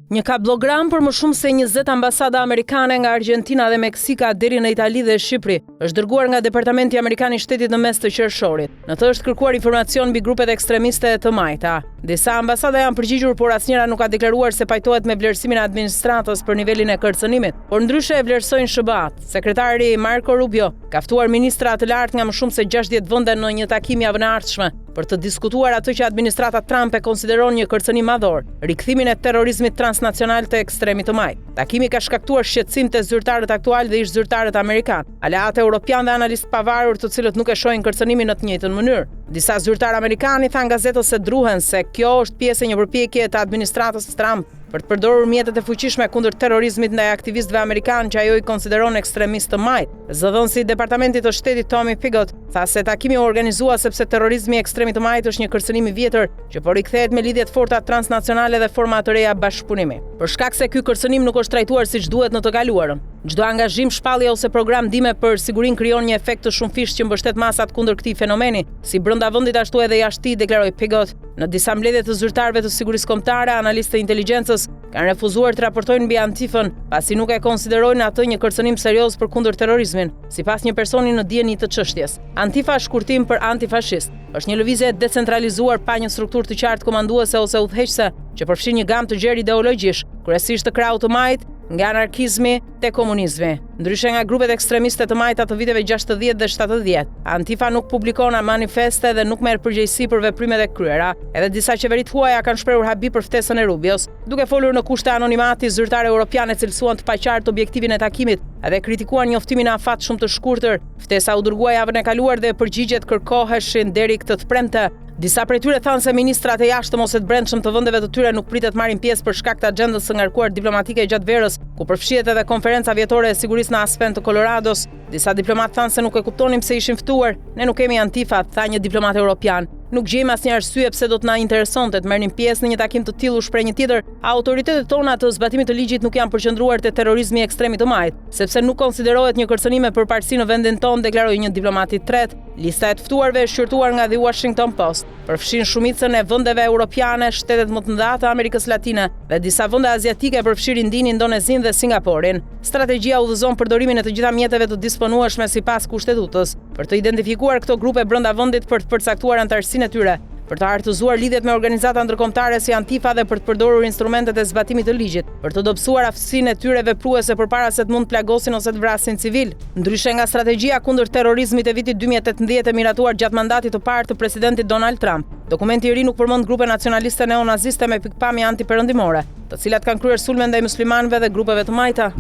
Një kablogram për më shumë se 20 ambasada amerikane nga Argentina dhe Meksika deri në Itali dhe Shqipëri është dërguar nga Departamenti Amerikan i Shtetit në mes të qershorit. Në të është kërkuar informacion mbi grupet ekstremiste të majta. Disa ambasada janë përgjigjur, por asnjëra nuk ka deklaruar se pajtohet me vlerësimin e administratës për nivelin e kërcënimit, por ndryshe e vlerësojnë SHBA-t. Sekretari Marco Rubio ka ftuar ministra të lartë nga më shumë se 60 vende në një takim javën e ardhshme për të diskutuar atë që administrata Trump e konsideron një kërcënim madhor, rikthimin e terrorizmit transnacional të ekstremit të majt. Takimi ka shkaktuar shqetësim te zyrtarët aktual dhe ish zyrtarët amerikan, aleatë europian dhe analistë pavarur të cilët nuk e shohin kërcënimin në të njëjtën mënyrë. Disa zyrtarë amerikanë thanë gazetës se druhen se kjo është pjesë e një përpjekje të administratës Trump për të përdorur mjetet e fuqishme kundër terrorizmit ndaj aktivistëve amerikanë që ajo i konsideron ekstremistë të majt. Zëdhënësi i Departamentit të Shtetit Tommy Pigott tha se takimi u organizua sepse terrorizmi ekstremit të majt është një kërcënim i vjetër që po rikthehet me lidhje të forta transnacionale dhe forma të reja bashkëpunimi. Për shkak se ky kërcënim nuk është trajtuar siç duhet në të kaluarën, çdo angazhim, shpallje ose program ndihme për sigurinë krijon një efekt të shumëfishtë që mbështet masat kundër këtij fenomeni, si brenda vendit ashtu edhe jashtë, deklaroi Pigott. Në disa mbledhje të zyrtarëve të sigurisë kombëtare, analistë të inteligjencës kanë refuzuar të raportojnë mbi Antifën, pasi nuk e konsiderojnë atë një kërcënim serioz për kundër terrorizmin, sipas një personi në dieni të çështjes. Antifa, shkurtim për antifashist, është një lëvizje e decentralizuar pa një strukturë të qartë komanduese ose udhëheqëse, që përfshin një gamë të gjerë ideologjish, kryesisht të krahut të majt, nga anarkizmi te komunizmi. Ndryshe nga grupet ekstremiste të majta të viteve 60 dhe 70, Antifa nuk publikon manifeste dhe nuk merr përgjegjësi për veprimet e kryera. Edhe disa qeveri të huaja kanë shprehur habi për ftesën e Rubios, duke folur në kushte anonimati. Zyrtarë europiane cilësuan të paqartë objektivin e takimit dhe kritikuan njoftimin e afatshëm të shkurtër. Ftesa u dërgua javën e kaluar dhe përgjigjet kërkoheshin deri këtë të premte. Disa prej tyre thanë se ministrat e jashtëm ose të brendshëm të vendeve të tyre nuk pritet marrin pjesë për shkak të agjendës së ngarkuar diplomatike gjatë verës, ku përfshihet edhe konferenca vjetore e sigurisë në Aspen të Colorados. Disa diplomatë thanë se nuk e kuptonin pse ishin ftuar. Ne nuk kemi Antifa, tha një diplomat europian. Nuk gjejmë asnjë arsye pse do të na interesonte të merrnim pjesë në një takim të tillë, u shpreh një tjetër. Autoritetet tona të zbatimit të ligjit nuk janë përqendruar te terrorizmi ekstremit të majt, sepse nuk konsiderohet një kërcënim me përparësi në vendin tonë, deklaroi një diplomat i tretë. Lista e të ftuarve është shqyrtuar nga The Washington Post. Përfshin shumicën e vendeve europiane, shtetet më të mëdha të Amerikës Latine dhe disa vende aziatike, përfshirë Indinë, Indonezinë dhe Singaporin. Strategjia udhëzon përdorimin e të gjitha mjeteve të disponueshme sipas kushtetutës për të identifikuar këto grupe brenda vendit, për të përcaktuar anëtarësinë e tyre, për të artëzuar lidhjet me organizata ndërkombëtare si Antifa dhe për të përdorur instrumentet e zbatimit të ligjit, për të dobësuar aftësinë e tyre vepruese përpara se të mund të plagosin ose të vrasin civil. Ndryshe nga strategjia kundër terrorizmit e vitit 2018 e miratuar gjatë mandatit të parë të presidentit Donald Trump, dokumenti i ri nuk përmend grupe nacionaliste neonaziste me pikpamje antiperëndimore, të cilat kanë kryer sulme ndaj muslimanëve dhe grupeve të majta.